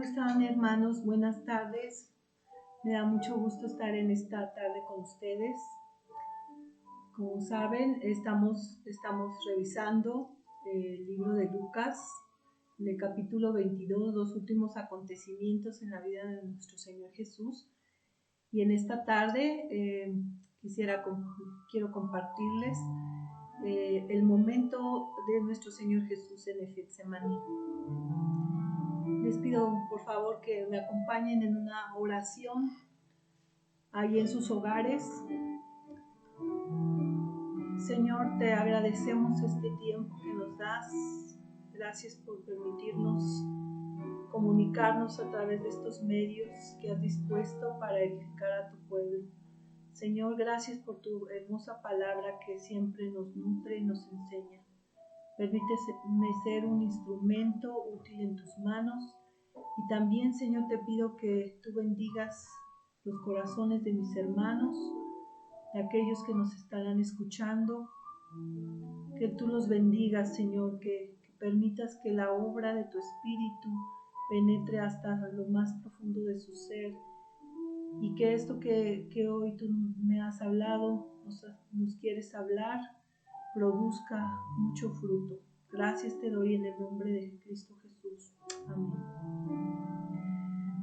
¿Cómo están, hermanos? Buenas tardes. Me da mucho gusto estar en esta tarde con ustedes. Como saben, estamos revisando el libro de Lucas, en el capítulo 22, los últimos acontecimientos en la vida de nuestro Señor Jesús. Y en esta tarde quiero compartirles el momento de nuestro Señor Jesús en el Getsemaní. Les pido por favor que me acompañen en una oración ahí en sus hogares. Señor, te agradecemos este tiempo que nos das. Gracias por permitirnos comunicarnos a través de estos medios que has dispuesto para edificar a tu pueblo. Señor, gracias por tu hermosa palabra que siempre nos nutre y nos enseña. Permíteme ser un instrumento útil en tus manos. Y también, Señor, te pido que tú bendigas los corazones de mis hermanos, de aquellos que nos estarán escuchando, que tú los bendigas, Señor, que permitas que la obra de tu Espíritu penetre hasta lo más profundo de su ser y que esto que hoy tú me has hablado, nos quieres hablar, produzca mucho fruto. Gracias te doy en el nombre de Cristo Jesús. Amén.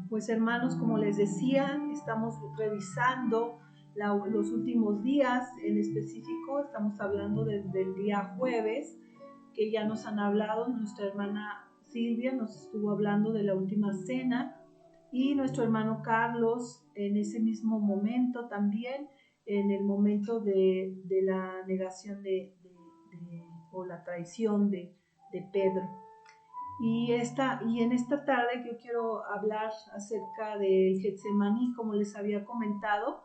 Pues hermanos, como les decía, estamos revisando los últimos días, en específico estamos hablando desde el día jueves, que ya nos han hablado, nuestra hermana Silvia nos estuvo hablando de la última cena y nuestro hermano Carlos en ese mismo momento también, en el momento de la negación o la traición de Pedro. Y en esta tarde yo quiero hablar acerca del Getsemaní, como les había comentado,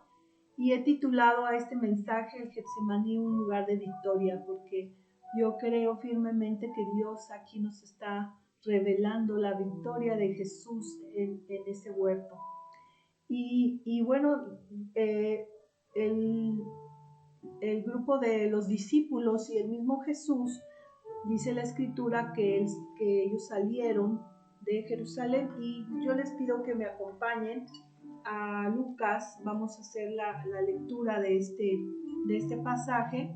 y he titulado a este mensaje el Getsemaní, un lugar de victoria, porque yo creo firmemente que Dios aquí nos está revelando la victoria de Jesús en ese huerto. Y bueno, el grupo de los discípulos y el mismo Jesús, dice la escritura que ellos salieron de Jerusalén, y yo les pido que me acompañen a Lucas. Vamos a hacer la lectura de este pasaje.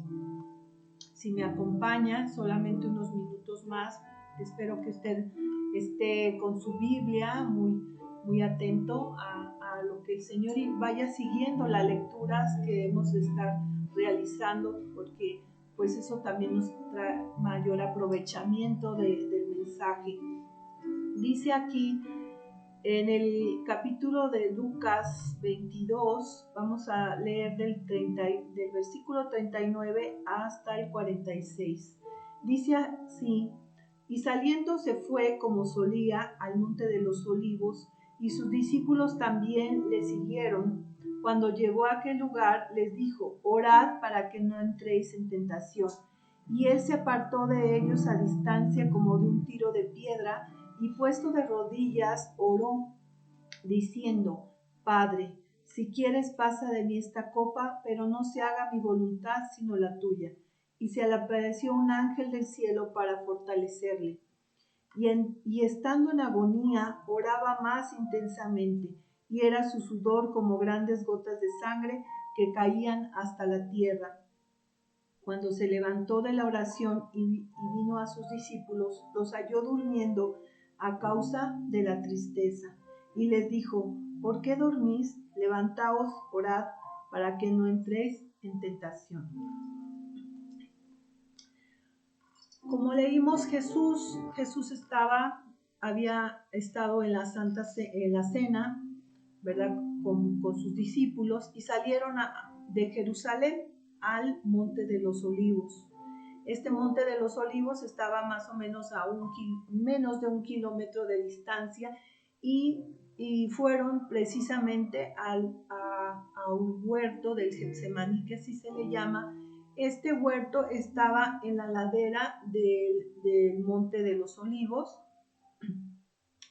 Si me acompañan solamente unos minutos más, espero que usted esté con su Biblia muy atento a lo que el Señor, y vaya siguiendo las lecturas que debemos de estar realizando, porque pues eso también nos trae mayor aprovechamiento del mensaje. Dice aquí en el capítulo de Lucas 22, vamos a leer del versículo 39 hasta el 46. Dice así: y saliendo se fue como solía al monte de los olivos, y sus discípulos también le siguieron. Cuando llegó a aquel lugar, les dijo: orad para que no entréis en tentación. Y él se apartó de ellos a distancia como de un tiro de piedra, y puesto de rodillas oró, diciendo: Padre, si quieres pasa de mí esta copa, pero no se haga mi voluntad sino la tuya. Y se le apareció un ángel del cielo para fortalecerle. Y estando en agonía, oraba más intensamente, y era su sudor como grandes gotas de sangre que caían hasta la tierra. Cuando se levantó de la oración y vino a sus discípulos, los halló durmiendo a causa de la tristeza. Y les dijo: ¿por qué dormís? Levantaos, orad, para que no entréis en tentación. Como leímos, Jesús había estado en la cena, ¿verdad? Con sus discípulos, y salieron de Jerusalén al monte de los olivos. Este monte de los olivos estaba más o menos a menos de 1 kilómetro de distancia, y fueron precisamente a un huerto del Getsemaní, que así se le llama. Este huerto estaba en la ladera del monte de los olivos.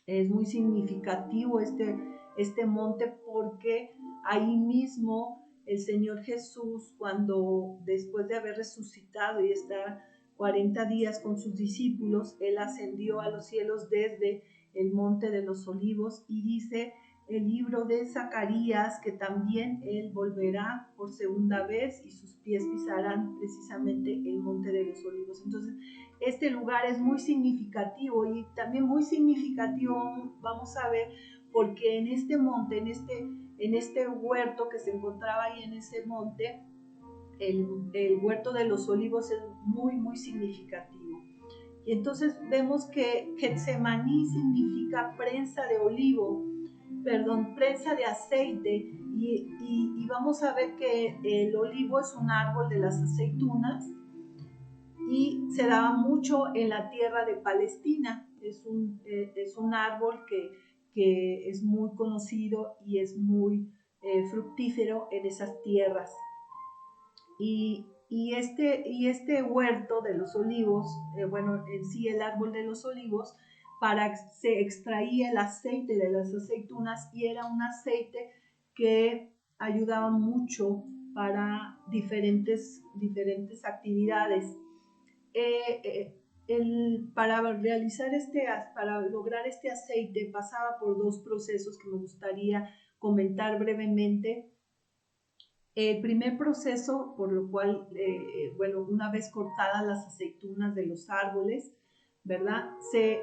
Es muy significativo este monte, porque ahí mismo el Señor Jesús, cuando después de haber resucitado y estar 40 días con sus discípulos, Él ascendió a los cielos desde el monte de los olivos, y dice el libro de Zacarías que también él volverá por segunda vez y sus pies pisarán precisamente el monte de los olivos. Entonces, este lugar es muy significativo, y también muy significativo vamos a ver porque en este monte, en este huerto que se encontraba ahí en ese monte, el huerto de los olivos es muy significativo. Y entonces vemos que Getsemaní significa prensa de olivo, prensa de aceite, y vamos a ver que el olivo es un árbol de las aceitunas y se daba mucho en la tierra de Palestina. Es un árbol que es muy conocido y es muy fructífero en esas tierras. Y este huerto de los olivos, bueno, en sí el árbol de los olivos, se extraía el aceite de las aceitunas, y era un aceite que ayudaba mucho para diferentes actividades. Para lograr este aceite pasaba por dos procesos que me gustaría comentar brevemente. El primer proceso, por lo cual, bueno, una vez cortadas las aceitunas de los árboles, ¿verdad? Se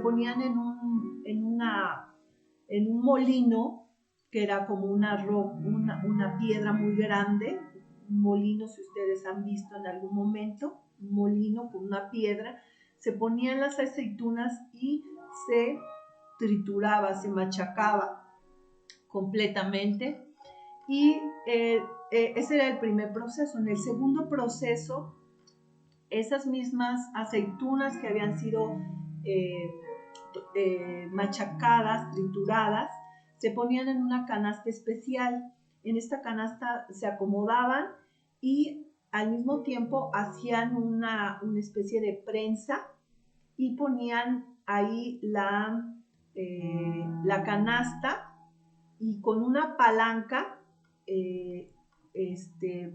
ponían en un molino, que era como una piedra muy grande, un molino, si ustedes han visto en algún momento, un molino con una piedra, se ponían las aceitunas y se trituraba, se machacaba completamente. Y ese era el primer proceso. En el segundo proceso, esas mismas aceitunas que habían sido machacadas, trituradas, se ponían en una canasta especial. En esta canasta se acomodaban y al mismo tiempo hacían una especie de prensa y ponían ahí la canasta, y con una palanca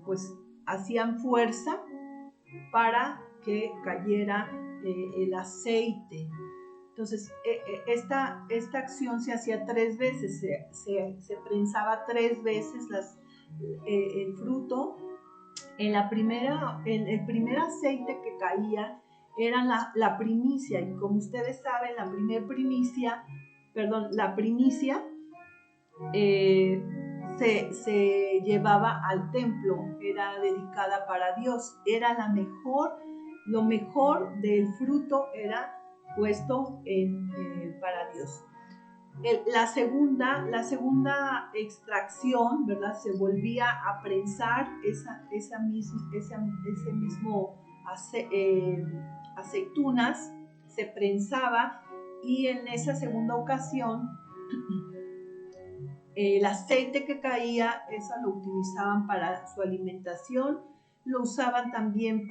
pues hacían fuerza para que cayera el aceite. Entonces, esta acción se hacía 3 veces, se prensaba 3 veces el fruto. El primer aceite que caía era la primicia, y como ustedes saben, la primicia se llevaba al templo, era dedicada para Dios, era lo mejor del fruto era puesto para Dios. La segunda extracción, ¿verdad? Se volvía a prensar ese mismo aceitunas, se prensaba, y en esa segunda ocasión el aceite que caía, eso lo utilizaban para su alimentación, lo usaban también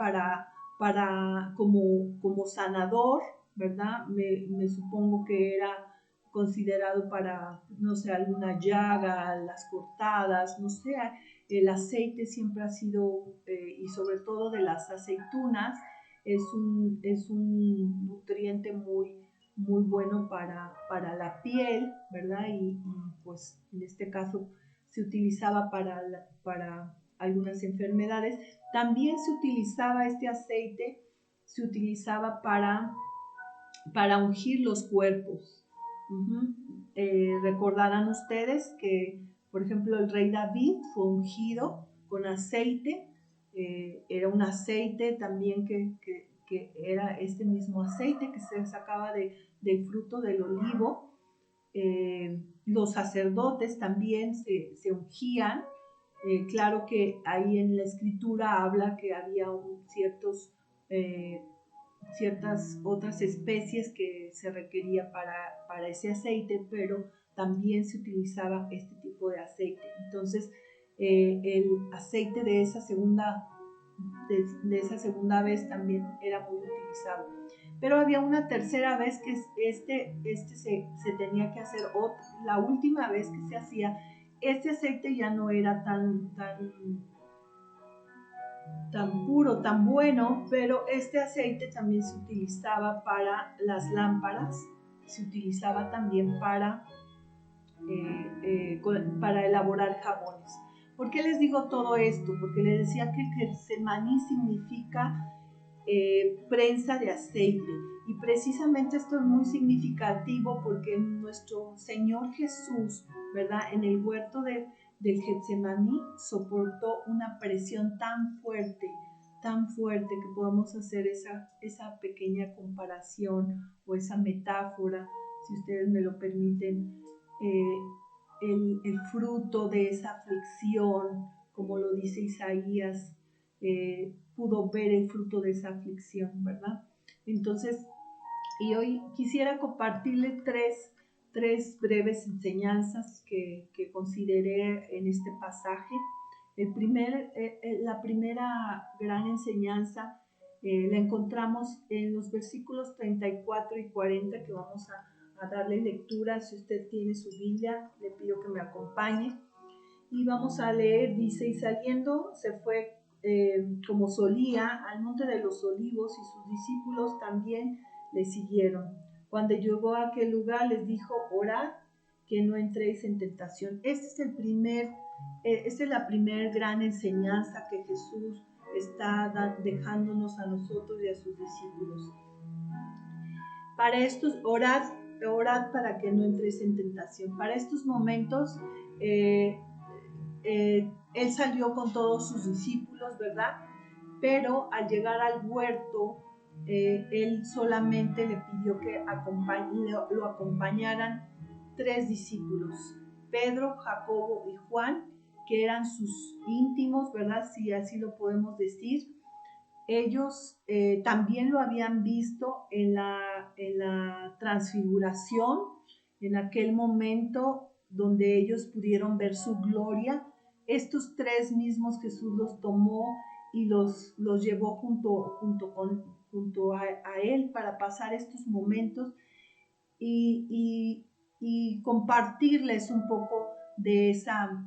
como sanador, ¿verdad? Me supongo que era considerado para, no sé, alguna llaga, las cortadas, no sé. El aceite siempre ha sido, y sobre todo de las aceitunas, es un nutriente muy bueno para la piel, ¿verdad? Y pues en este caso se utilizaba para algunas enfermedades. También se utilizaba este aceite, se utilizaba para ungir los cuerpos. Recordarán ustedes que, por ejemplo, el rey David fue ungido con aceite. Era un aceite también que era este mismo aceite que se sacaba del fruto del olivo. Los sacerdotes también se ungían. Claro que ahí en la escritura habla que había ciertas otras especies que se requería para ese aceite, pero también se utilizaba este tipo de aceite. Entonces, el aceite de esa segunda vez también era muy utilizado. Pero había una tercera vez que se tenía que hacer, la última vez que se hacía, este aceite ya no era tan puro, tan bueno, pero este aceite también se utilizaba para las lámparas, se utilizaba también para elaborar jabones. ¿Por qué les digo todo esto? Porque les decía que Getsemaní significa prensa de aceite, y precisamente esto es muy significativo porque nuestro Señor Jesús, ¿verdad?, en el huerto del Getsemaní soportó una presión tan fuerte que podemos hacer esa pequeña comparación o esa metáfora, si ustedes me lo permiten, el fruto de esa aflicción, como lo dice Isaías, pudo ver el fruto de esa aflicción, ¿verdad? Entonces, y hoy quisiera compartirles tres breves enseñanzas que consideré en este pasaje. La primera gran enseñanza la encontramos en los versículos 34 y 40 que vamos a darle lectura. Si usted tiene su Biblia, le pido que me acompañe. Y vamos a leer, dice, y saliendo se fue como solía al monte de los olivos, y sus discípulos también le siguieron. Cuando llegó a aquel lugar les dijo, orad que no entréis en tentación. Esta es la primera gran enseñanza que Jesús está dejándonos a nosotros y a sus discípulos. Para estos, orad para que no entréis en tentación. Para estos momentos, él salió con todos sus discípulos, ¿verdad? Pero al llegar al huerto, él solamente le pidió que lo acompañaran 3 discípulos, Pedro, Jacobo y Juan, que eran sus íntimos, ¿verdad? Si así lo podemos decir. Ellos también lo habían visto en la transfiguración, en aquel momento donde ellos pudieron ver su gloria. Estos 3 mismos Jesús los tomó y los llevó junto a él para pasar estos momentos y compartirles un poco de esa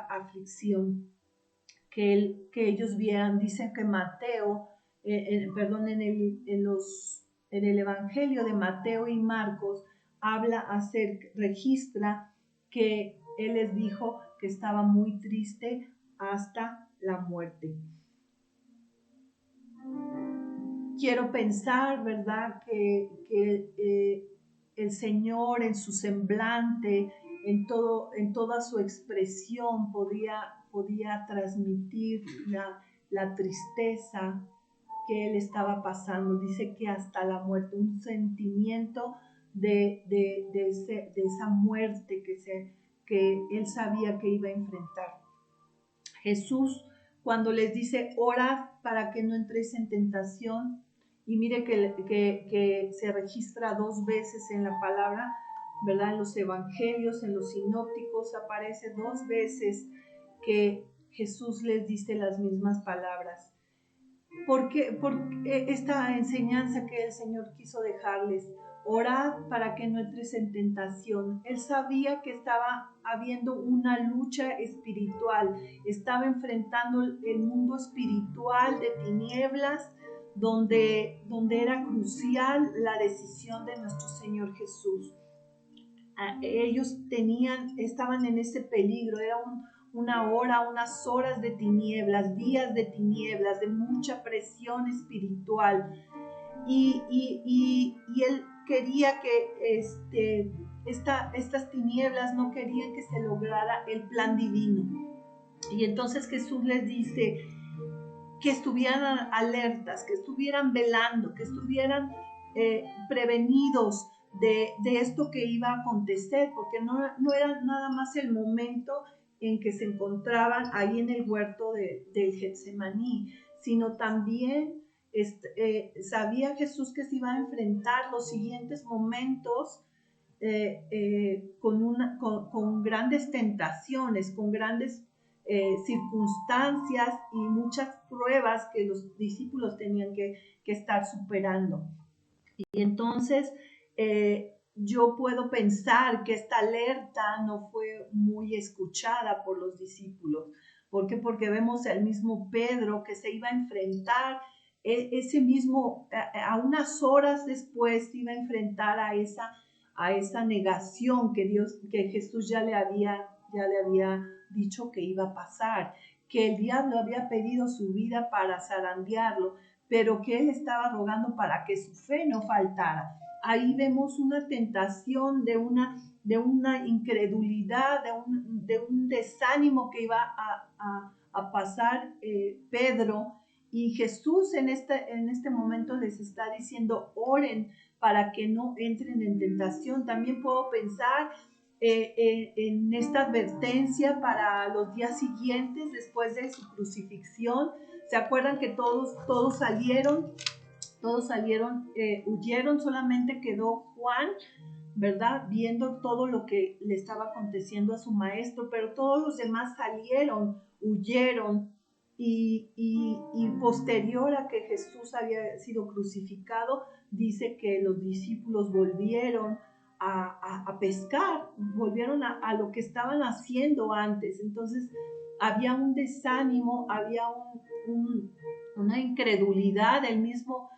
aflicción que ellos vieran. Dicen que Mateo, en el Evangelio de Mateo y Marcos, registra que él les dijo que estaba muy triste hasta la muerte. Quiero pensar, ¿verdad?, que el Señor en su semblante, en toda su expresión podía transmitir la tristeza que él estaba pasando. Dice que hasta la muerte, un sentimiento de esa muerte que él sabía que iba a enfrentar. Jesús, cuando les dice, orad para que no entréis en tentación, y mire que se registra 2 veces en la palabra, ¿verdad? En los evangelios, en los sinópticos, aparece 2 veces que Jesús les dice las mismas palabras. Porque esta enseñanza que el Señor quiso dejarles, orad para que no entres en tentación. Él sabía que estaba habiendo una lucha espiritual, estaba enfrentando el mundo espiritual de tinieblas, donde era crucial la decisión de nuestro Señor Jesús. Ellos estaban en ese peligro, era unas horas de tinieblas, días de tinieblas, de mucha presión espiritual. Y él quería que estas tinieblas no querían que se lograra el plan divino. Y entonces Jesús les dice que estuvieran alertas, que estuvieran velando, que estuvieran prevenidos de esto que iba a acontecer, porque no era nada más el momento en que se encontraban ahí en el huerto del Getsemaní, sino también sabía Jesús que se iba a enfrentar los siguientes momentos con grandes tentaciones, con grandes circunstancias y muchas pruebas que los discípulos tenían que estar superando. Y entonces yo puedo pensar que esta alerta no fue muy escuchada por los discípulos. ¿Por qué? Porque vemos al mismo Pedro que se iba a enfrentar ese mismo, a unas horas después iba a enfrentar a esa negación que Jesús ya le había dicho que iba a pasar, que el diablo había pedido su vida para zarandearlo, pero que él estaba rogando para que su fe no faltara. Ahí vemos una tentación de una incredulidad, de un desánimo que iba a pasar Pedro. Y Jesús en este momento les está diciendo, oren para que no entren en tentación. También puedo pensar en esta advertencia para los días siguientes después de su crucifixión. ¿Se acuerdan que todos salieron? Huyeron, solamente quedó Juan, ¿verdad? Viendo todo lo que le estaba aconteciendo a su maestro, pero todos los demás huyeron. Y posterior a que Jesús había sido crucificado, dice que los discípulos volvieron a pescar, volvieron a lo que estaban haciendo antes. Entonces había un desánimo, había una incredulidad. El mismo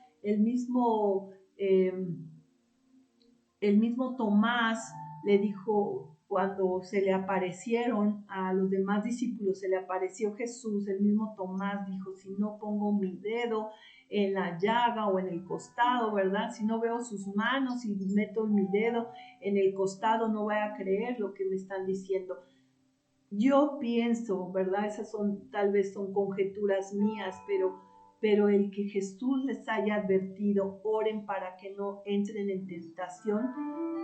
Tomás le dijo, cuando se le aparecieron a los demás discípulos, se le apareció Jesús, el mismo Tomás dijo, si no pongo mi dedo en la llaga o en el costado, ¿verdad? Si no veo sus manos y meto mi dedo en el costado, no voy a creer lo que me están diciendo. Yo pienso, ¿verdad? Tal vez son conjeturas mías, pero el que Jesús les haya advertido, oren para que no entren en tentación,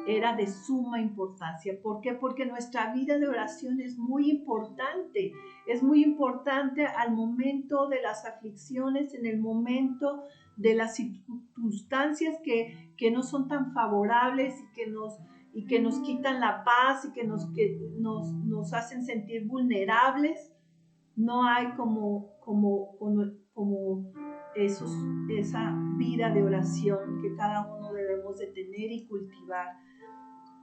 era de suma importancia. ¿Por qué? Porque nuestra vida de oración es muy importante al momento de las aflicciones, en el momento de las circunstancias que no son tan favorables y que nos quitan la paz y que nos hacen sentir vulnerables. No hay como esa vida de oración que cada uno debemos de tener y cultivar.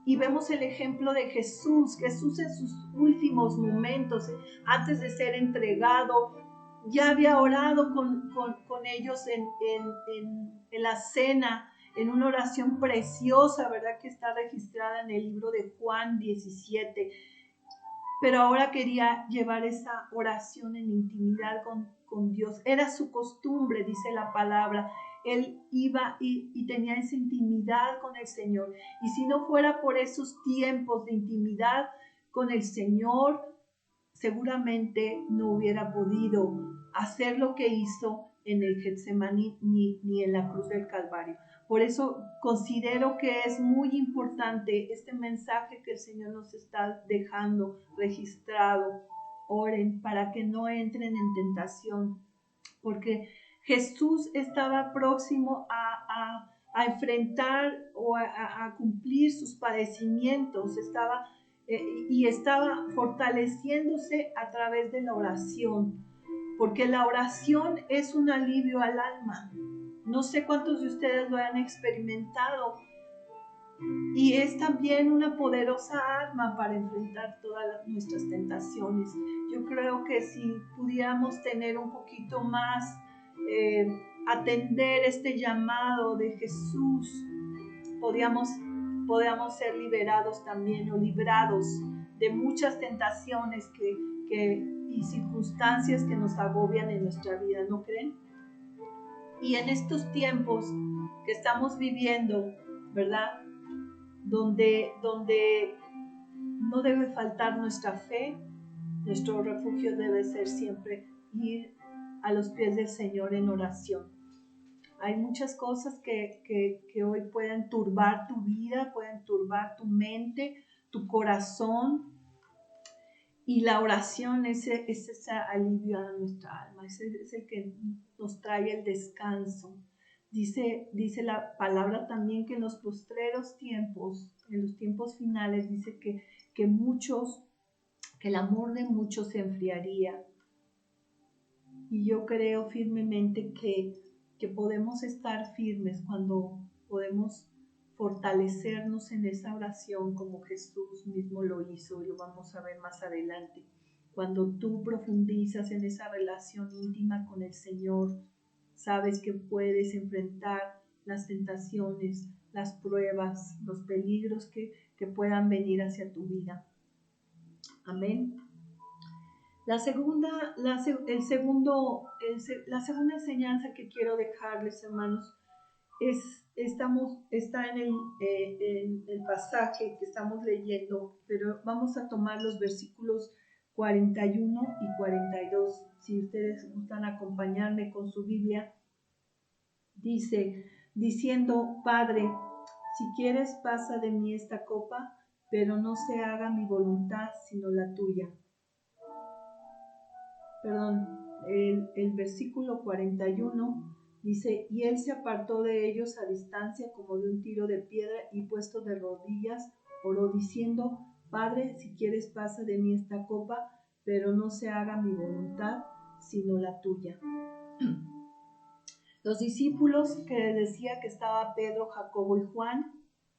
Y vemos el ejemplo de Jesús en sus últimos momentos, antes de ser entregado, ya había orado con ellos en la cena, en una oración preciosa, ¿verdad? Que está registrada en el libro de Juan 17. Pero ahora quería llevar esa oración en intimidad con Dios. Era su costumbre, dice la palabra. Él iba y tenía esa intimidad con el Señor. Y si no fuera por esos tiempos de intimidad con el Señor, seguramente no hubiera podido hacer lo que hizo en el Getsemaní ni en la cruz del Calvario. Por eso considero que es muy importante este mensaje que el Señor nos está dejando registrado. Oren para que no entren en tentación, porque Jesús estaba próximo a enfrentar o a cumplir sus padecimientos, estaba fortaleciéndose a través de la oración, porque la oración es un alivio al alma. No sé cuántos de ustedes lo han experimentado, y es también una poderosa arma para enfrentar todas nuestras tentaciones. Yo creo que si pudiéramos tener un poquito más, atender este llamado de Jesús, podríamos ser liberados también o librados de muchas tentaciones y circunstancias que nos agobian en nuestra vida, ¿no creen? Y en estos tiempos que estamos viviendo, ¿verdad? Donde no debe faltar nuestra fe, nuestro refugio debe ser siempre ir a los pies del Señor en oración. Hay muchas cosas que hoy pueden turbar tu vida, pueden turbar tu mente, tu corazón, y la oración es ese alivio a nuestra alma, es el que nos trae el descanso. Dice la palabra también que en los postreros tiempos, en los tiempos finales, dice que el amor de muchos se enfriaría. Y yo creo firmemente que podemos estar firmes cuando podemos fortalecernos en esa oración como Jesús mismo lo hizo, y lo vamos a ver más adelante. Cuando tú profundizas en esa relación íntima con el Señor, sabes que puedes enfrentar las tentaciones, las pruebas, los peligros que puedan venir hacia tu vida. Amén. La segunda enseñanza que quiero dejarles, hermanos, está en el pasaje que estamos leyendo, pero vamos a tomar los versículos 41 y 42. Si ustedes gustan acompañarme con su Biblia, dice, diciendo: Padre, si quieres, pasa de mí esta copa, pero no se haga mi voluntad, sino la tuya. Perdón, el versículo 41 dice: y él se apartó de ellos a distancia como de un tiro de piedra, y puesto de rodillas, oró diciendo: Padre, si quieres, pasa de mí esta copa, pero no se haga mi voluntad, sino la tuya. Los discípulos, que decía que estaba Pedro, Jacobo y Juan,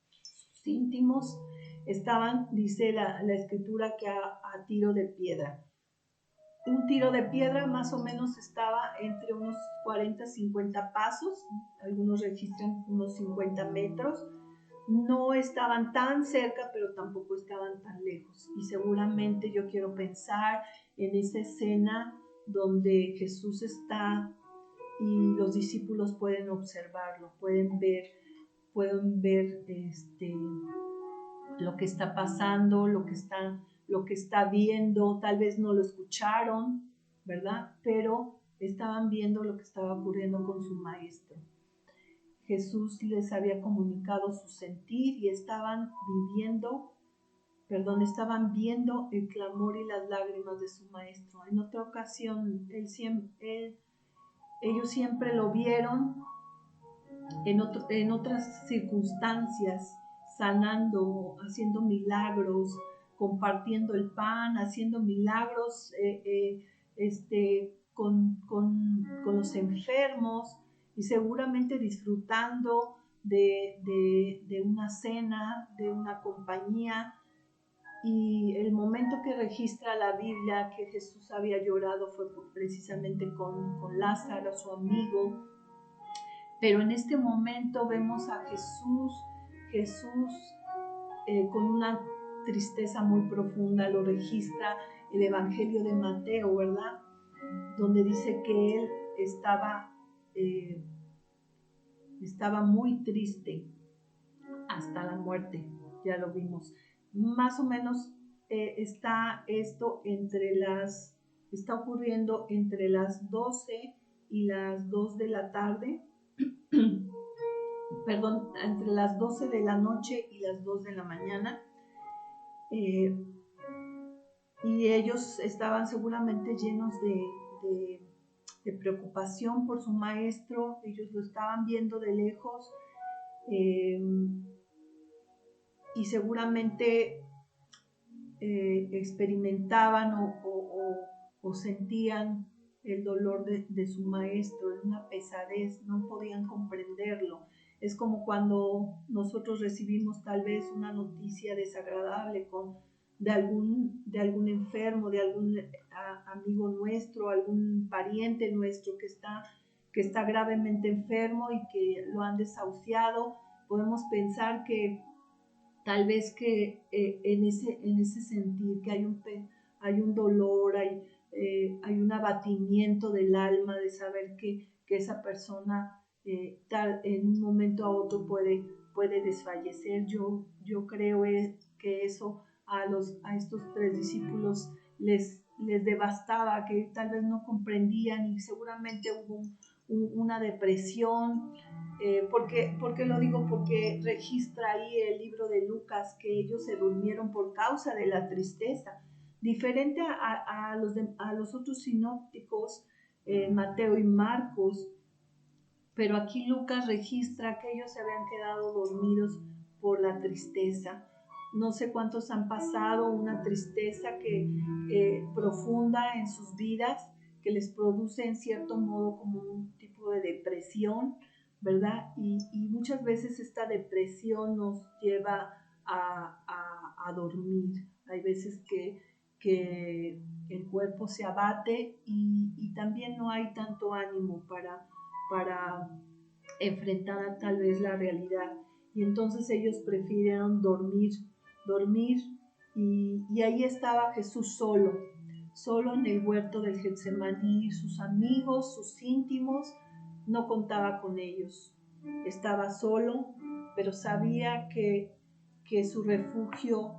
sus íntimos, estaban, dice la escritura, que a tiro de piedra. Un tiro de piedra más o menos estaba entre unos 40, 50 pasos, algunos registran unos 50 metros. No estaban tan cerca, pero tampoco estaban tan lejos. Y seguramente yo quiero pensar en esa escena donde Jesús está y los discípulos pueden observarlo, pueden ver lo que está pasando, lo que está viendo. Tal vez no lo escucharon, ¿verdad? Pero estaban viendo lo que estaba ocurriendo con su maestro. Jesús les había comunicado su sentir y estaban viendo el clamor y las lágrimas de su maestro. En otra ocasión, ellos siempre lo vieron en otras circunstancias, sanando, haciendo milagros, compartiendo el pan, haciendo milagros con los enfermos, y seguramente disfrutando de una cena, de una compañía. Y el momento que registra la Biblia que Jesús había llorado fue precisamente con Lázaro, su amigo. Pero en este momento vemos a Jesús con una tristeza muy profunda. Lo registra el Evangelio de Mateo, ¿verdad? Donde dice que él estaba muy triste hasta la muerte. Ya lo vimos. Más o menos está ocurriendo entre las 12 y las 2 de la tarde. Perdón, entre las 12 de la noche y las 2 de la mañana. Y ellos estaban seguramente llenos de preocupación por su maestro. Ellos lo estaban viendo de lejos, y seguramente experimentaban o sentían el dolor de su maestro, una pesadez, no podían comprenderlo. Es como cuando nosotros recibimos tal vez una noticia desagradable de algún enfermo, de algún amigo nuestro, algún pariente nuestro que está gravemente enfermo y que lo han desahuciado. Podemos pensar que tal vez que en ese sentir que hay un dolor, hay un abatimiento del alma de saber que esa persona en un momento a otro puede desfallecer. Yo creo que eso a estos 3 discípulos les devastaba, que tal vez no comprendían, y seguramente hubo una depresión. ¿Por qué lo digo? Porque registra ahí el libro de Lucas que ellos se durmieron por causa de la tristeza. Diferente a los otros sinópticos, Mateo y Marcos, pero aquí Lucas registra que ellos se habían quedado dormidos por la tristeza. No sé cuántos han pasado una tristeza profunda en sus vidas, que les produce en cierto modo como un tipo de depresión, ¿verdad? Y muchas veces esta depresión nos lleva a dormir. Hay veces que el cuerpo se abate y también no hay tanto ánimo para enfrentar tal vez la realidad. Y entonces ellos prefirieron dormir y ahí estaba Jesús solo en el huerto del Getsemaní. Sus amigos, sus íntimos, no contaba con ellos. Estaba solo, pero sabía que su refugio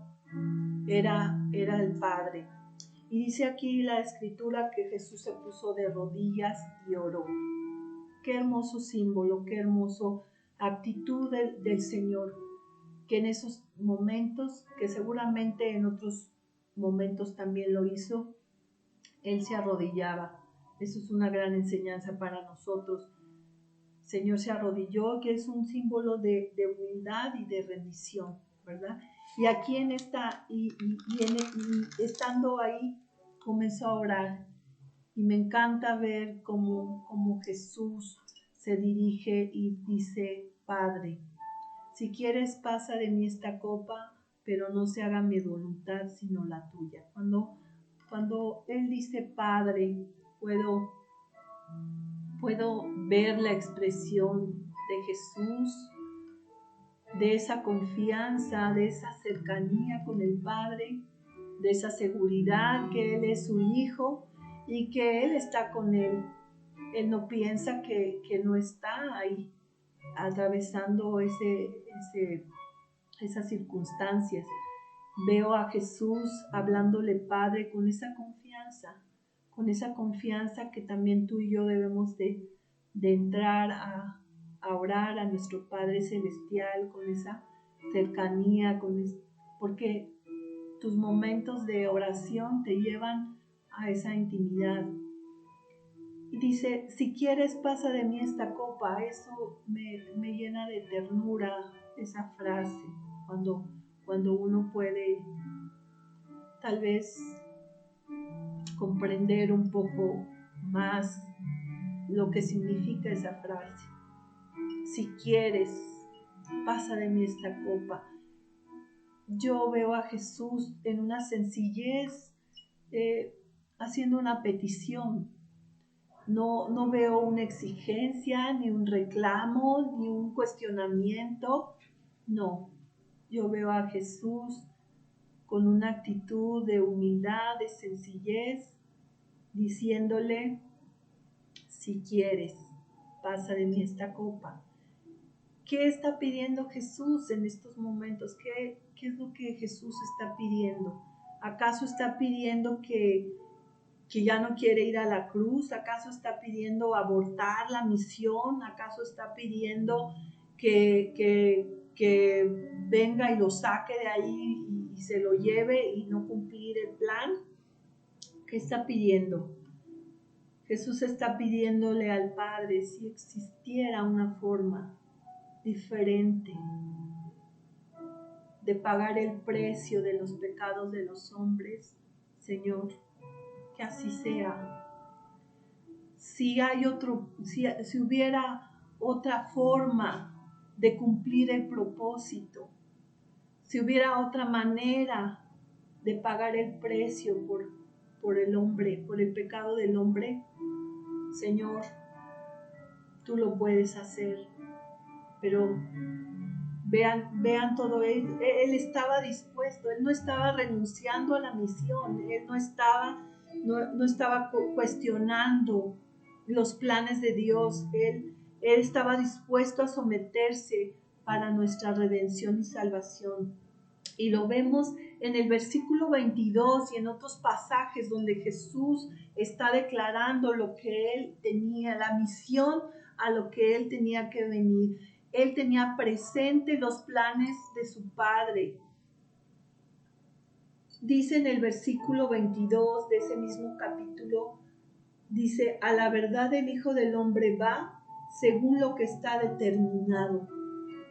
era el Padre. Y dice aquí la Escritura que Jesús se puso de rodillas y oró. Qué hermoso símbolo, qué hermoso actitud del Señor, que en esos momentos, que seguramente en otros momentos también lo hizo, Él se arrodillaba. Eso es una gran enseñanza para nosotros. El Señor se arrodilló, que es un símbolo de humildad y de rendición, ¿verdad? Y aquí en esta, y estando ahí, comenzó a orar. Y me encanta ver cómo Jesús se dirige y dice: Padre, si quieres pasa de mí esta copa, pero no se haga mi voluntad sino la tuya. Cuando Él dice Padre, puedo ver la expresión de Jesús, de esa confianza, de esa cercanía con el Padre, de esa seguridad que Él es su Hijo y que Él está con Él. Él no piensa que no está ahí atravesando esas circunstancias. Veo a Jesús hablándole Padre con esa confianza que también tú y yo debemos de entrar a orar a nuestro Padre Celestial, con esa cercanía, porque tus momentos de oración te llevan a esa intimidad. Y dice: si quieres pasa de mí esta copa. Eso me llena de ternura, esa frase, cuando uno puede tal vez comprender un poco más lo que significa esa frase. Si quieres, pasa de mí esta copa. Yo veo a Jesús en una sencillez, haciendo una petición. No veo una exigencia, ni un reclamo, ni un cuestionamiento. No, yo veo a Jesús con una actitud de humildad, de sencillez, diciéndole: si quieres, pasa de mí esta copa. ¿Qué está pidiendo Jesús en estos momentos? ¿Qué es lo que Jesús está pidiendo? ¿Acaso está pidiendo que ya no quiere ir a la cruz? ¿Acaso está pidiendo abortar la misión? ¿Acaso está pidiendo que venga y lo saque de ahí y se lo lleve y no cumplir el plan? ¿Qué está pidiendo? Jesús está pidiéndole al Padre: si existiera una forma diferente de pagar el precio de los pecados de los hombres, Señor, que así sea. Si hubiera otra forma de cumplir el propósito, si hubiera otra manera de pagar el precio por el hombre, por el pecado del hombre, Señor, tú lo puedes hacer. Pero vean todo él estaba dispuesto, él no estaba renunciando a la misión, él no estaba cuestionando los planes de Dios, él estaba dispuesto a someterse para nuestra redención y salvación. Y lo vemos en el versículo 22 y en otros pasajes donde Jesús está declarando lo que él tenía, la misión a lo que él tenía que venir. Él tenía presente los planes de su Padre. Dice en el versículo 22 de ese mismo capítulo, dice: a la verdad el Hijo del Hombre va según lo que está determinado,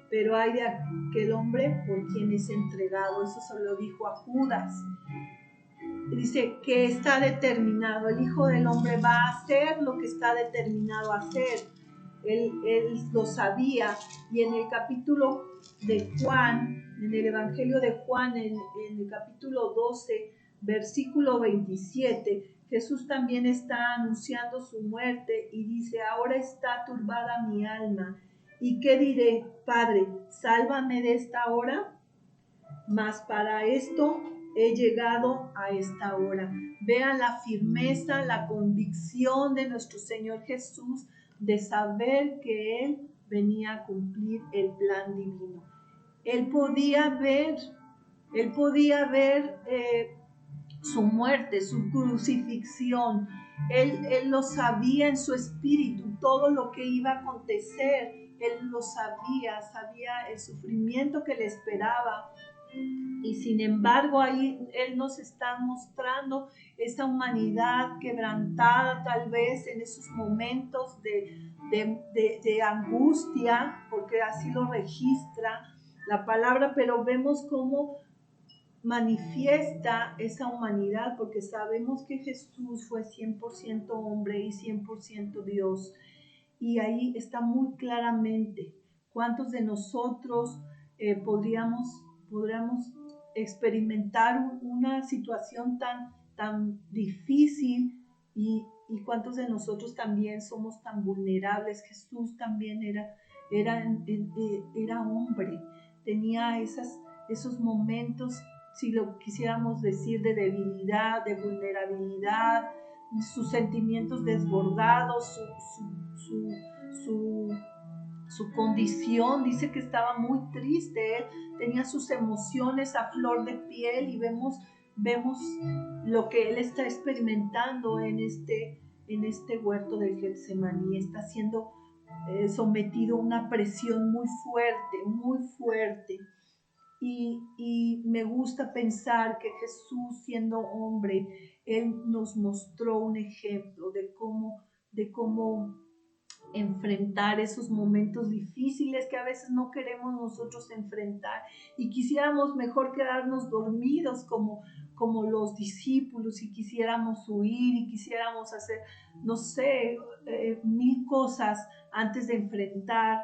pero hay de aquel hombre por quien es entregado. Eso se lo dijo a Judas. Dice que está determinado, el Hijo del Hombre va a hacer lo que está determinado a hacer. Él lo sabía, y en el capítulo de Juan, en el Evangelio de Juan, en el capítulo 12, versículo 27, Jesús también está anunciando su muerte y dice, ahora está turbada mi alma. ¿Y qué diré? Padre, sálvame de esta hora. Mas para esto he llegado a esta hora. Vean la firmeza, la convicción de nuestro Señor Jesús de saber que Él venía a cumplir el plan divino. Él podía ver su muerte, su crucifixión. Él lo sabía en su espíritu, todo lo que iba a acontecer. Él lo sabía el sufrimiento que le esperaba. Y sin embargo, ahí Él nos está mostrando esa humanidad quebrantada, tal vez en esos momentos de angustia, porque así lo registra la palabra, pero vemos cómo manifiesta esa humanidad, porque sabemos que Jesús fue 100% hombre y 100% Dios. Y ahí está muy claramente cuántos de nosotros podríamos experimentar una situación tan difícil y cuántos de nosotros también somos tan vulnerables. Jesús también era hombre, tenía esos momentos, si lo quisiéramos decir, de debilidad, de vulnerabilidad, sus sentimientos desbordados, su condición. Dice que estaba muy triste, él tenía sus emociones a flor de piel y vemos lo que él está experimentando en este huerto del Getsemaní. Está siendo sometido a una presión muy fuerte. Y me gusta pensar que Jesús, siendo hombre, Él nos mostró un ejemplo de cómo enfrentar esos momentos difíciles que a veces no queremos nosotros enfrentar y quisiéramos mejor quedarnos dormidos como los discípulos, y quisiéramos huir y quisiéramos hacer, no sé, mil cosas antes de enfrentar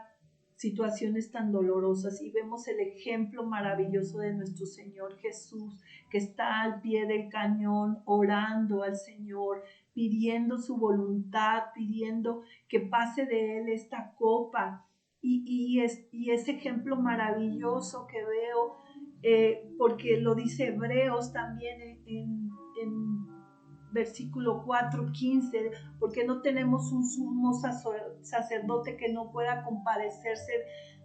situaciones tan dolorosas. Y vemos el ejemplo maravilloso de nuestro Señor Jesús, que está al pie del cañón orando al Señor, pidiendo su voluntad, pidiendo que pase de él esta copa. Y ese ejemplo maravilloso que veo, porque lo dice Hebreos también en versículo 4:15, porque no tenemos un sumo sacerdote que no pueda compadecerse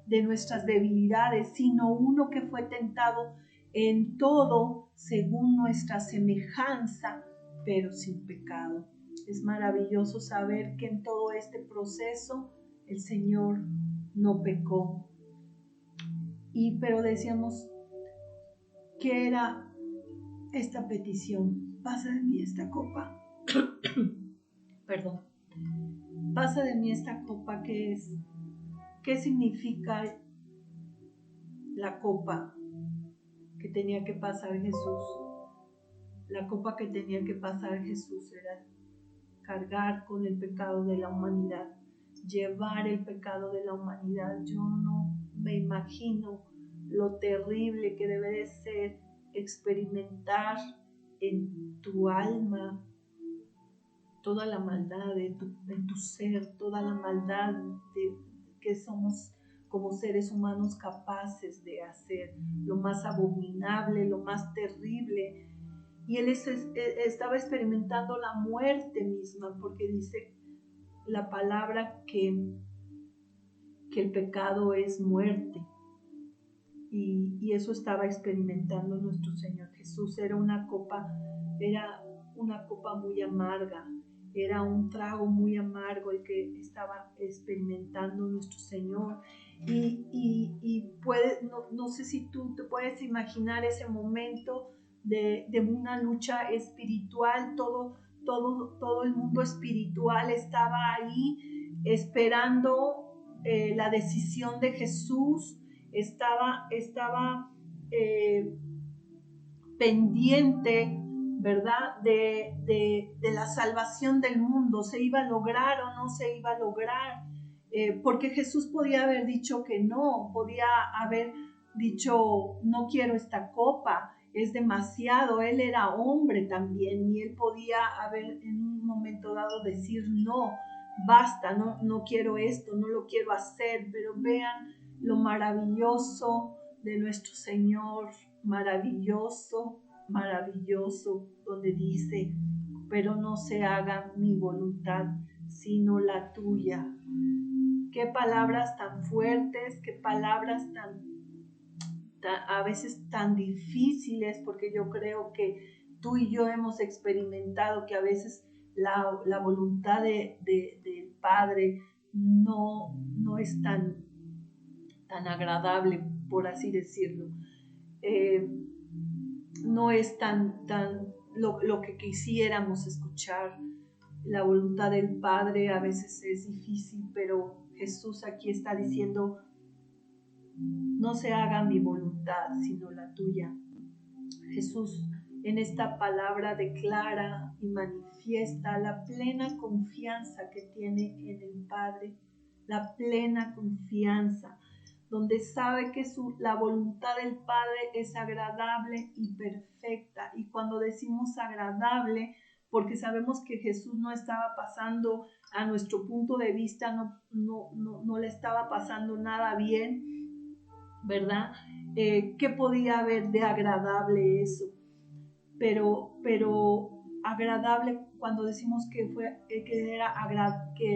de nuestras debilidades, sino uno que fue tentado en todo según nuestra semejanza, pero sin pecado. Es maravilloso saber que en todo este proceso el Señor no pecó. Pero decíamos, ¿qué era esta petición? Pasa de mí esta copa. Perdón. Pasa de mí esta copa. ¿Qué es? ¿Qué significa la copa que tenía que pasar Jesús? La copa que tenía que pasar Jesús era cargar con el pecado de la humanidad, llevar el pecado de la humanidad. Yo no me imagino lo terrible que debe de ser experimentar en tu alma toda la maldad en tu ser, toda la maldad que somos como seres humanos capaces de hacer, lo más abominable, lo más terrible. Y él estaba experimentando la muerte misma, porque dice la palabra que el pecado es muerte. Y eso estaba experimentando nuestro Señor Jesús. Era una copa muy amarga, era un trago muy amargo el que estaba experimentando nuestro Señor. Y no sé si tú te puedes imaginar ese momento de una lucha espiritual. Todo el mundo espiritual estaba ahí esperando la decisión de Jesús. Estaba pendiente, ¿verdad? De la salvación del mundo. ¿Se iba a lograr o no se iba a lograr? Porque Jesús podía haber dicho que no, podía haber dicho, no quiero esta copa. es demasiado. Él era hombre también y él podía haber en un momento dado decir no, basta, no quiero esto, no lo quiero hacer, pero vean lo maravilloso de nuestro Señor, maravilloso, maravilloso, donde dice, pero no se haga mi voluntad, sino la tuya. Qué palabras tan fuertes, qué palabras a veces tan difíciles, porque yo creo que tú y yo hemos experimentado que a veces la voluntad del Padre no es tan agradable, por así decirlo. No es tan lo que quisiéramos escuchar. La voluntad del Padre a veces es difícil, pero Jesús aquí está diciendo, no se haga mi voluntad, sino la tuya. Jesús en esta palabra declara y manifiesta la plena confianza que tiene en el Padre, la plena confianza, donde sabe que la voluntad del Padre es agradable y perfecta. Y cuando decimos agradable, porque sabemos que Jesús no estaba pasando, a nuestro punto de vista, no le estaba pasando nada bien, ¿verdad? ¿Qué podía haber de agradable eso? Pero agradable, cuando decimos que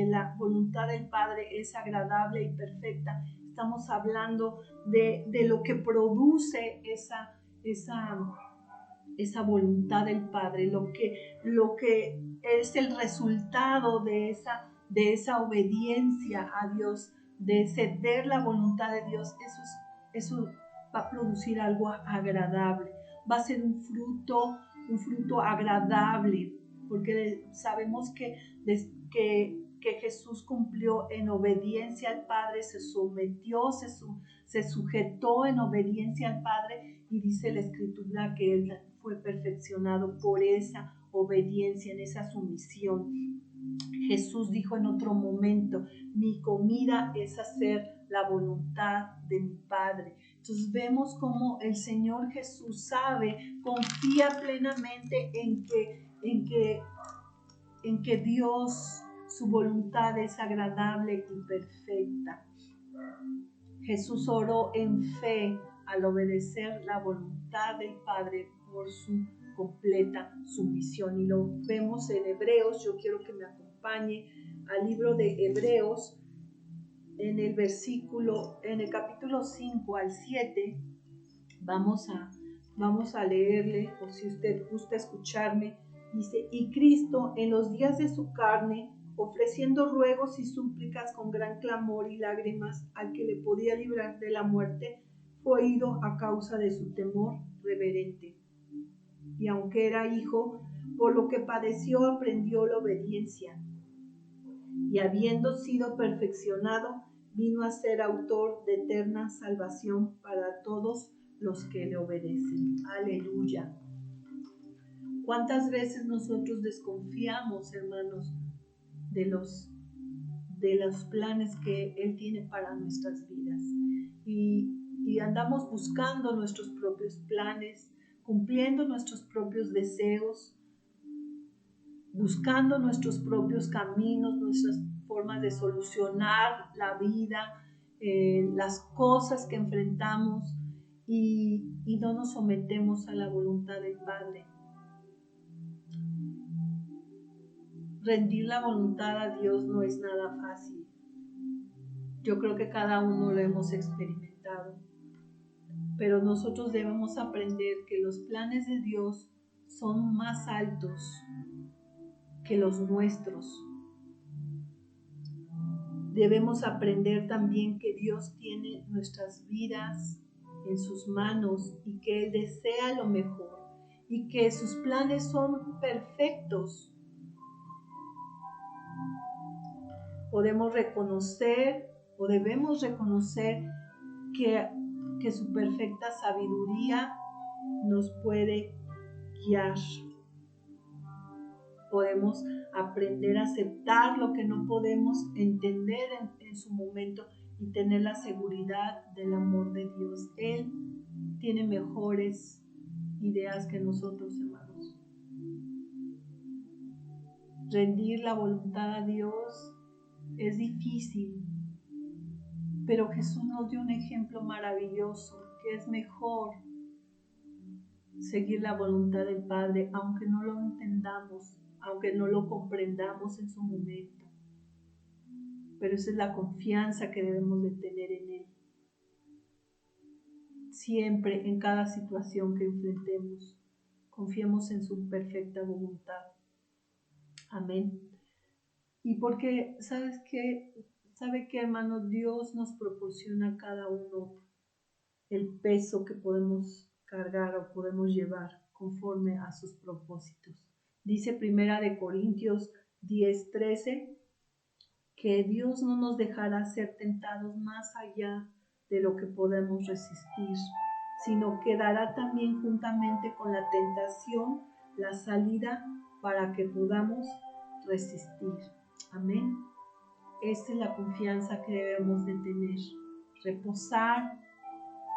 la voluntad del Padre es agradable y perfecta, estamos hablando de lo que produce esa voluntad del Padre, lo que es el resultado de esa obediencia a Dios, de ceder la voluntad de Dios. Eso va a producir algo agradable, va a ser un fruto agradable, porque sabemos que Jesús cumplió en obediencia al Padre, se sometió, se sujetó en obediencia al Padre, y dice la Escritura que Él fue perfeccionado por esa obediencia, en esa sumisión. Jesús dijo en otro momento, mi comida es hacer la voluntad de mi Padre. Entonces vemos cómo el Señor Jesús confía plenamente en que Dios, su voluntad es agradable y perfecta. Jesús oró en fe al obedecer la voluntad del Padre por su completa sumisión. Y lo vemos en Hebreos. Yo quiero que me acompañe al libro de Hebreos, en el capítulo 5 al 7. Vamos a leerle, o si usted gusta escucharme. Dice, y Cristo en los días de su carne, ofreciendo ruegos y súplicas con gran clamor y lágrimas al que le podía librar de la muerte, fue oído a causa de su temor reverente. Y aunque era hijo, por lo que padeció aprendió la obediencia. Y habiendo sido perfeccionado, vino a ser autor de eterna salvación para todos los que le obedecen. Aleluya. ¿Cuántas veces nosotros desconfiamos, hermanos, de los planes que Él tiene para nuestras vidas? Y andamos buscando nuestros propios planes, cumpliendo nuestros propios deseos, buscando nuestros propios caminos, nuestras formas de solucionar la vida, las cosas que enfrentamos, y no nos sometemos a la voluntad del Padre. Rendir la voluntad a Dios no es nada fácil. Yo creo que cada uno lo hemos experimentado, pero nosotros debemos aprender que los planes de Dios son más altos que los nuestros. Debemos aprender también que Dios tiene nuestras vidas en sus manos y que Él desea lo mejor y que sus planes son perfectos. Podemos reconocer o debemos reconocer que su perfecta sabiduría nos puede guiar. Podemos aprender a aceptar lo que no podemos entender en su momento y tener la seguridad del amor de Dios. Él tiene mejores ideas que nosotros, hermanos. Rendir la voluntad a Dios es difícil, pero Jesús nos dio un ejemplo maravilloso, que es mejor seguir la voluntad del Padre, aunque no lo entendamos, aunque no lo comprendamos en su momento. Pero esa es la confianza que debemos de tener en Él. Siempre, en cada situación que enfrentemos, confiemos en su perfecta voluntad. Amén. Y porque, ¿sabe qué, hermano? Dios nos proporciona a cada uno el peso que podemos cargar o podemos llevar conforme a sus propósitos. Dice 1 Corintios 10:13 que Dios no nos dejará ser tentados más allá de lo que podemos resistir, sino que dará también juntamente con la tentación la salida para que podamos resistir. Amén. Esta es la confianza que debemos de tener, reposar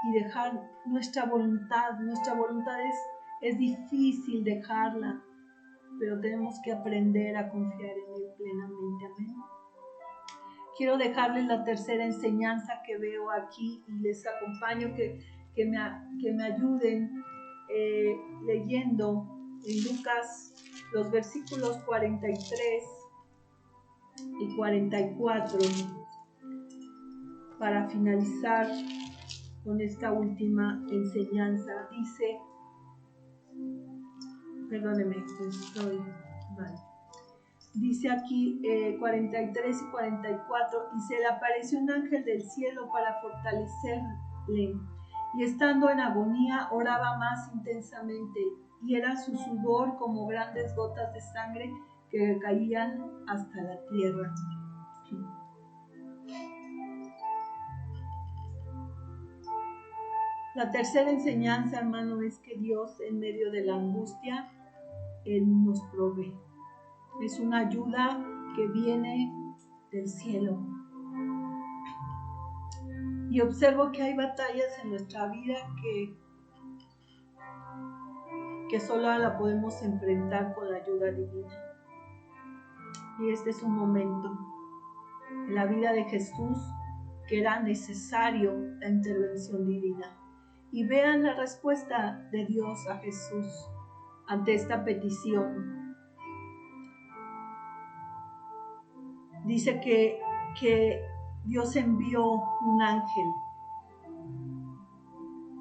y dejar nuestra voluntad. Nuestra voluntad es difícil dejarla, pero tenemos que aprender a confiar en Él plenamente. Amén. Quiero dejarles la tercera enseñanza que veo aquí y les acompaño que me ayuden leyendo en Lucas los versículos 43 y 44 para finalizar con esta última enseñanza. Dice, perdóneme, estoy mal. Dice aquí 43 y 44, y se le apareció un ángel del cielo para fortalecerle, y estando en agonía oraba más intensamente, y era su sudor como grandes gotas de sangre que caían hasta la tierra. La tercera enseñanza, hermano, es que Dios en medio de la angustia, Él nos provee. Es una ayuda que viene del cielo. Y observo que hay batallas en nuestra vida que solo la podemos enfrentar con la ayuda divina. Y este es un momento en la vida de Jesús que era necesario la intervención divina. Y vean la respuesta de Dios a Jesús ante esta petición. Dice que Dios envió un ángel,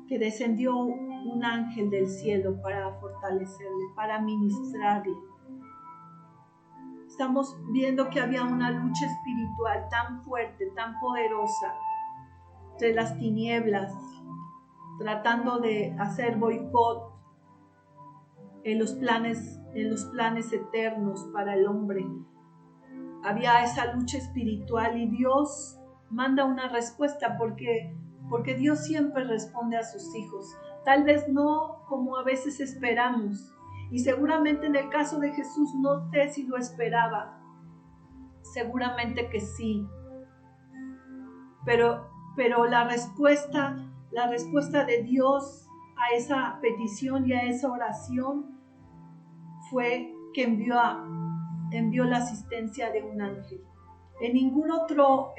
que descendió un ángel del cielo para fortalecerle, para ministrarle. Estamos viendo que había una lucha espiritual tan fuerte, tan poderosa, entre las tinieblas, tratando de hacer boicot en los planes eternos para el hombre. Había esa lucha espiritual y Dios manda una respuesta porque Dios siempre responde a sus hijos. Tal vez no como a veces esperamos. Y seguramente en el caso de Jesús no sé si lo esperaba. Seguramente que sí. Pero la respuesta de Dios a esa petición y a esa oración fue que envió la asistencia de un ángel. En ningún otro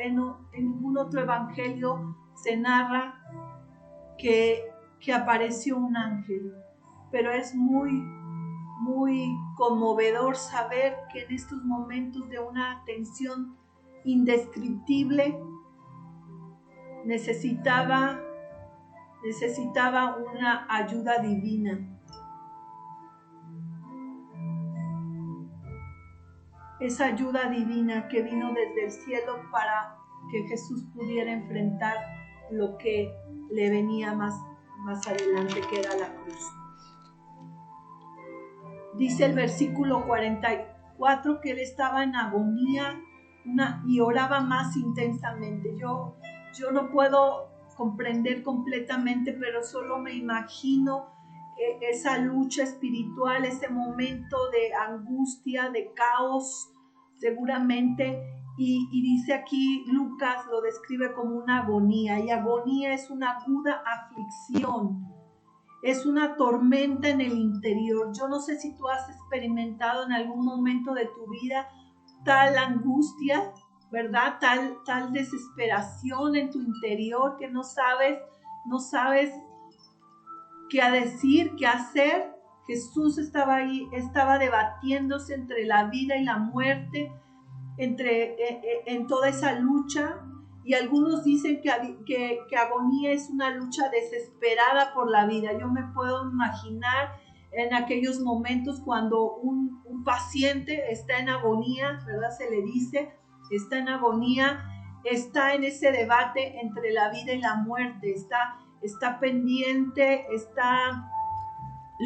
evangelio se narra que apareció un ángel, pero es muy conmovedor saber que en estos momentos de una tensión indescriptible necesitaba una ayuda divina. Esa ayuda divina que vino desde el cielo para que Jesús pudiera enfrentar lo que le venía más adelante, que era la cruz. Dice el versículo 44 que él estaba en agonía y oraba más intensamente. Yo no puedo comprender completamente, pero solo me imagino esa lucha espiritual, ese momento de angustia, de caos, seguramente. Y dice aquí, Lucas lo describe como una agonía, y agonía es una aguda aflicción. es una tormenta en el interior. Yo no sé si tú has experimentado en algún momento de tu vida tal angustia, ¿verdad? Tal desesperación en tu interior que no sabes qué decir, qué hacer. Jesús estaba ahí, estaba debatiéndose entre la vida y la muerte, en toda esa lucha. Y algunos dicen que agonía es una lucha desesperada por la vida. Yo me puedo imaginar en aquellos momentos cuando un paciente está en agonía, ¿verdad? Se le dice, está en agonía, está en ese debate entre la vida y la muerte, está pendiente, está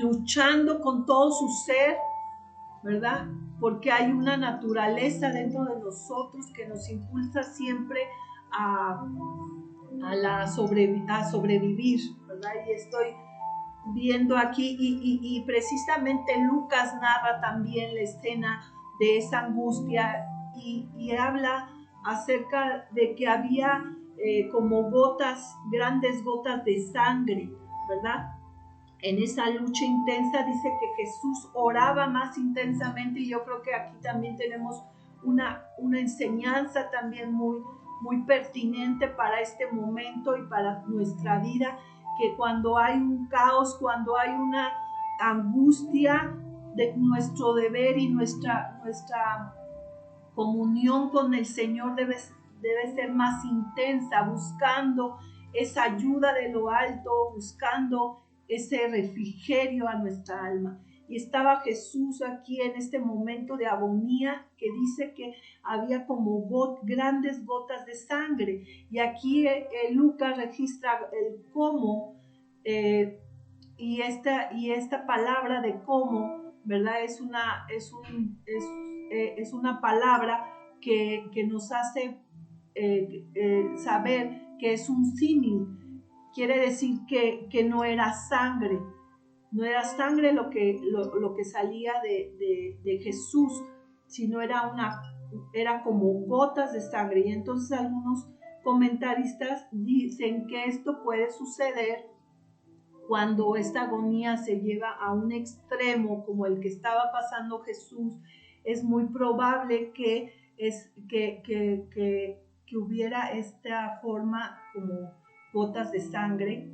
luchando con todo su ser, ¿verdad? Porque hay una naturaleza dentro de nosotros que nos impulsa siempre a sobrevivir, ¿verdad? Y estoy viendo aquí, y precisamente Lucas narra también la escena de esa angustia y habla acerca de que había como grandes gotas de sangre, ¿verdad? En esa lucha intensa dice que Jesús oraba más intensamente, y yo creo que aquí también tenemos una enseñanza también muy pertinente para este momento y para nuestra vida, que cuando hay un caos, cuando hay una angustia, de nuestro deber y nuestra comunión con el Señor debe ser más intensa, buscando esa ayuda de lo alto, buscando ese refrigerio a nuestra alma. Y estaba Jesús aquí en este momento de agonía, que dice que había como grandes gotas de sangre. Y aquí Lucas registra el cómo, y esta palabra de cómo, ¿verdad? Es una palabra que nos hace saber que es un símil. Quiere decir que no era sangre, lo que salía de Jesús, sino era como gotas de sangre. Y entonces algunos comentaristas dicen que esto puede suceder cuando esta agonía se lleva a un extremo como el que estaba pasando Jesús. Es muy probable que hubiera esta forma como gotas de sangre,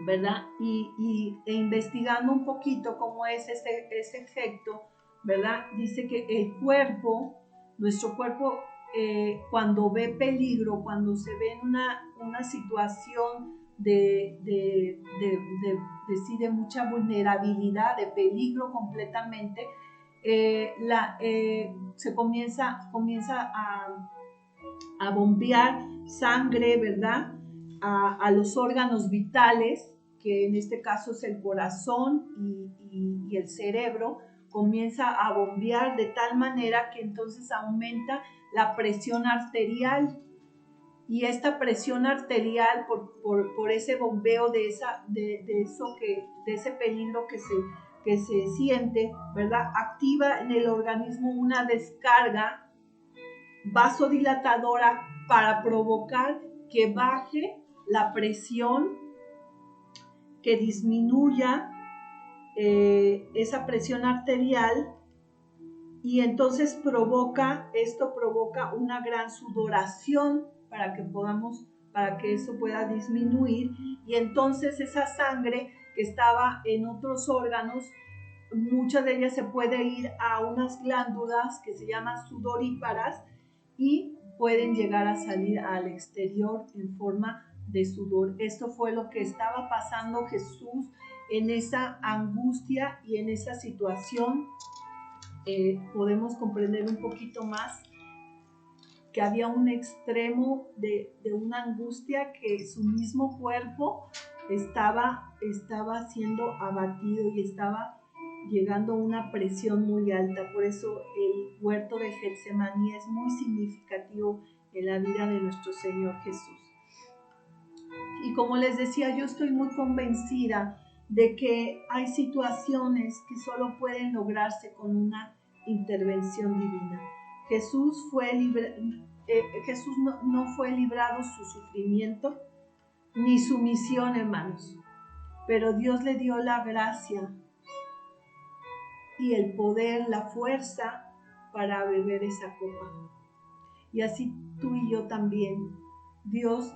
¿verdad? E investigando un poquito cómo es ese efecto, ¿verdad? Dice que nuestro cuerpo, cuando ve peligro, cuando se ve en una situación de mucha vulnerabilidad, de peligro completamente, se comienza a bombear sangre, ¿verdad? A los órganos vitales, que en este caso es el corazón y el cerebro, comienza a bombear de tal manera que entonces aumenta la presión arterial. Y esta presión arterial, por ese bombeo de ese peligro que se siente, ¿verdad? Activa en el organismo una descarga vasodilatadora para provocar que baje la presión, que disminuya esa presión arterial, y entonces esto provoca una gran sudoración para que eso pueda disminuir, y entonces esa sangre que estaba en otros órganos, muchas de ellas se puede ir a unas glándulas que se llaman sudoríparas, y pueden llegar a salir al exterior en forma de sudor. Esto fue lo que estaba pasando Jesús en esa angustia y en esa situación. Podemos comprender un poquito más que había un extremo de una angustia, que su mismo cuerpo estaba siendo abatido y estaba llegando a una presión muy alta. Por eso el huerto de Getsemaní es muy significativo en la vida de nuestro Señor Jesús. Y como les decía, yo estoy muy convencida de que hay situaciones que solo pueden lograrse con una intervención divina. Jesús no fue librado su sufrimiento ni su misión, hermanos, pero Dios le dio la gracia y el poder, la fuerza para beber esa copa. Y así tú y yo también. Dios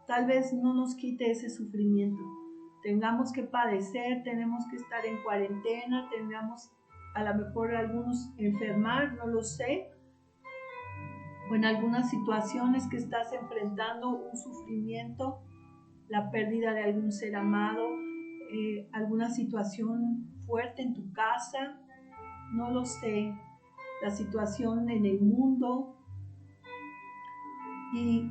tal vez no nos quite ese sufrimiento. Tengamos que padecer, tenemos que estar en cuarentena, tengamos a lo mejor algunos enfermar, no lo sé, o en algunas situaciones que estás enfrentando un sufrimiento, la pérdida de algún ser amado, alguna situación fuerte en tu casa, no lo sé, la situación en el mundo,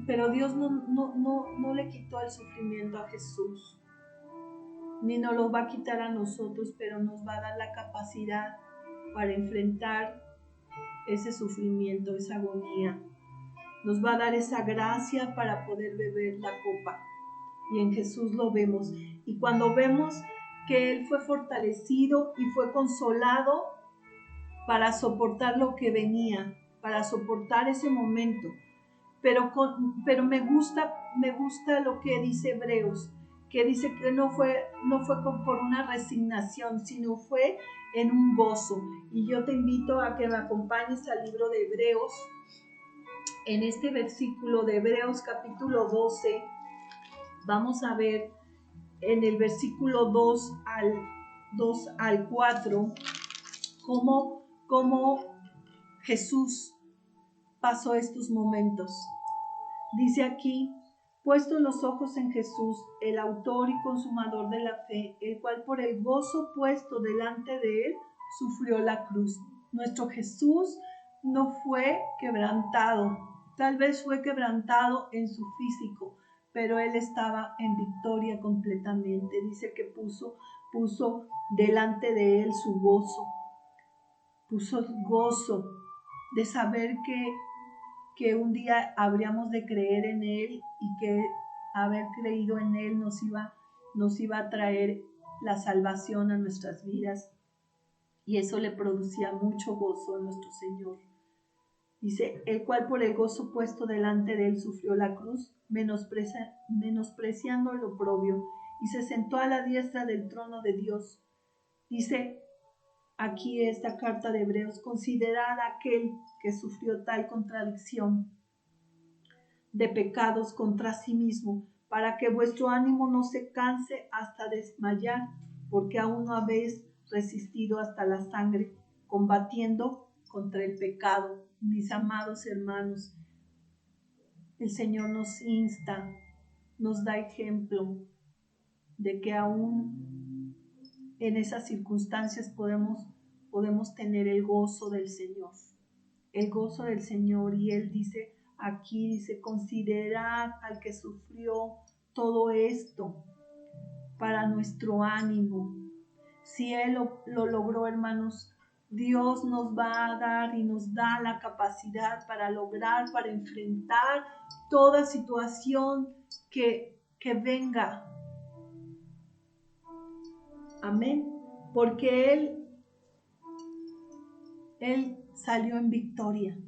pero Dios no le quitó el sufrimiento a Jesús, ni nos lo va a quitar a nosotros, pero nos va a dar la capacidad para enfrentar ese sufrimiento, esa agonía. Nos va a dar esa gracia para poder beber la copa. Y en Jesús lo vemos. Y cuando vemos que Él fue fortalecido y fue consolado para soportar lo que venía, para soportar ese momento. Pero me gusta lo que dice Hebreos, que dice que no fue por una resignación, sino fue en un gozo. Y yo te invito a que me acompañes al libro de Hebreos, en este versículo de Hebreos capítulo 12, vamos a ver en el versículo 2 al 4, cómo Jesús pasó estos momentos. Dice aquí: puesto los ojos en Jesús, el autor y consumador de la fe, el cual por el gozo puesto delante de él sufrió la cruz. Nuestro Jesús no fue quebrantado, tal vez fue quebrantado en su físico, pero él estaba en victoria completamente. Dice que puso delante de él su gozo, puso gozo de saber que un día habríamos de creer en Él y que haber creído en Él nos iba a traer la salvación a nuestras vidas. Y eso le producía mucho gozo a nuestro Señor. Dice: el cual por el gozo puesto delante de Él sufrió la cruz, menospreciando el oprobio, y se sentó a la diestra del trono de Dios. Dice aquí esta carta de Hebreos: considerad aquel que sufrió tal contradicción de pecados contra sí mismo, para que vuestro ánimo no se canse hasta desmayar, porque aún no habéis resistido hasta la sangre, combatiendo contra el pecado. Mis amados hermanos, el Señor nos insta, nos da ejemplo de que aún en esas circunstancias podemos tener el gozo del Señor. El gozo del Señor. Y Él dice aquí, considerad al que sufrió todo esto para nuestro ánimo. Si Él lo logró, hermanos, Dios nos va a dar y nos da la capacidad para lograr, para enfrentar toda situación que venga. Amén. Porque Él salió en victoria.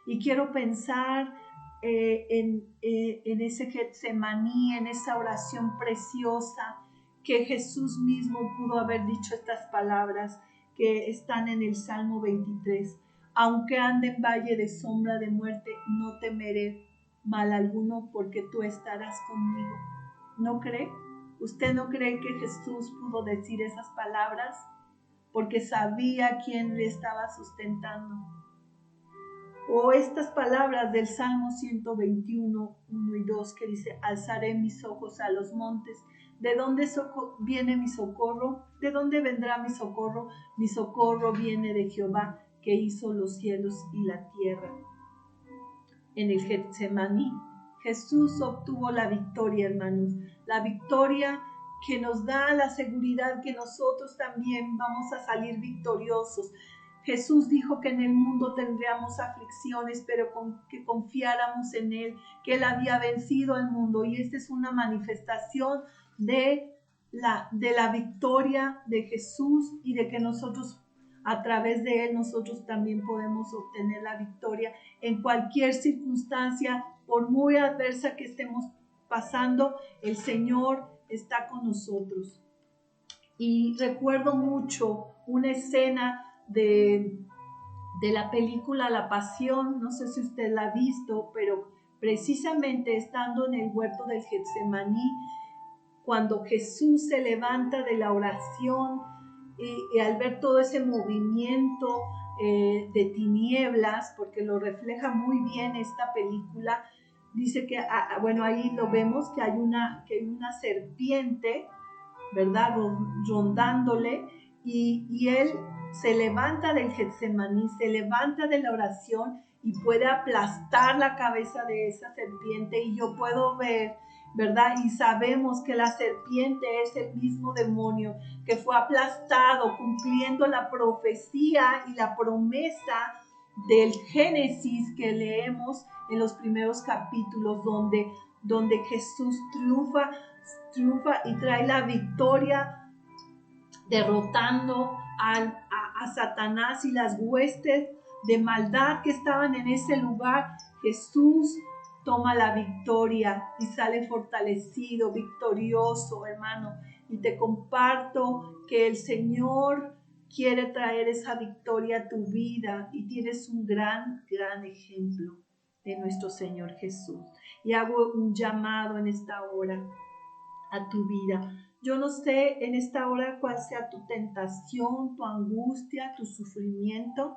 Y quiero pensar en ese Getsemaní, en esa oración preciosa que Jesús mismo pudo haber dicho estas palabras que están en el Salmo 23. Aunque ande en valle de sombra de muerte, no temeré mal alguno, porque tú estarás conmigo. ¿No cree? ¿Usted no cree que Jesús pudo decir esas palabras? Porque sabía quién le estaba sustentando. O estas palabras del Salmo 121, 1 y 2, que dice: alzaré mis ojos a los montes. ¿De dónde viene mi socorro? ¿De dónde vendrá mi socorro? Mi socorro viene de Jehová, que hizo los cielos y la tierra. En el Getsemaní, Jesús obtuvo la victoria, hermanos. La victoria que nos da la seguridad que nosotros también vamos a salir victoriosos. Jesús dijo que en el mundo tendríamos aflicciones, pero que confiáramos en Él, que Él había vencido al mundo. Y esta es una manifestación de la victoria de Jesús, y de que nosotros, a través de Él, nosotros también podemos obtener la victoria en cualquier circunstancia, por muy adversa que estemos pasando. El Señor está con nosotros. Y recuerdo mucho una escena de la película La Pasión, no sé si usted la ha visto, pero precisamente estando en el huerto del Getsemaní, cuando Jesús se levanta de la oración y al ver todo ese movimiento de tinieblas, porque lo refleja muy bien esta película, dice que, bueno, ahí lo vemos que hay una serpiente, ¿verdad? Rondándole y él se levanta del Getsemaní, se levanta de la oración y puede aplastar la cabeza de esa serpiente y yo puedo ver, ¿verdad? Y sabemos que la serpiente es el mismo demonio que fue aplastado cumpliendo la profecía y la promesa del Génesis que leemos en los primeros capítulos donde Jesús triunfa y trae la victoria derrotando a Satanás y las huestes de maldad que estaban en ese lugar. Jesús toma la victoria y sale fortalecido, victorioso, hermano. Y te comparto que el Señor quiere traer esa victoria a tu vida y tienes un gran ejemplo de nuestro Señor Jesús. Y hago un llamado en esta hora a tu vida. Yo no sé en esta hora cuál sea tu tentación, tu angustia, tu sufrimiento,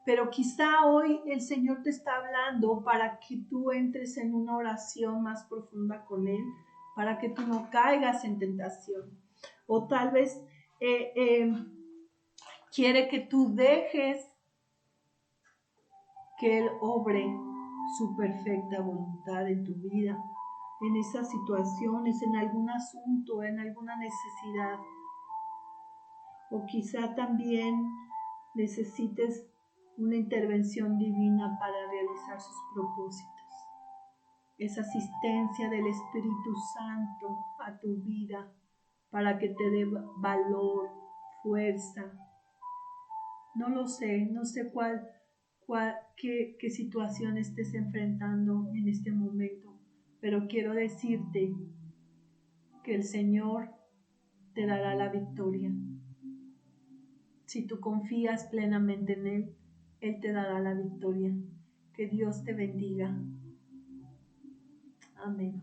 pero quizá hoy el Señor te está hablando para que tú entres en una oración más profunda con Él, para que tú no caigas en tentación. O tal vez quiere que tú dejes que Él obre su perfecta voluntad en tu vida, en esas situaciones, en algún asunto, en alguna necesidad. O quizá también necesites una intervención divina para realizar sus propósitos. Esa asistencia del Espíritu Santo a tu vida para que te dé valor, fuerza. No lo sé, no sé qué situación estés enfrentando en este momento, pero quiero decirte que el Señor te dará la victoria. Si tú confías plenamente en Él, Él te dará la victoria. Que Dios te bendiga. Amén.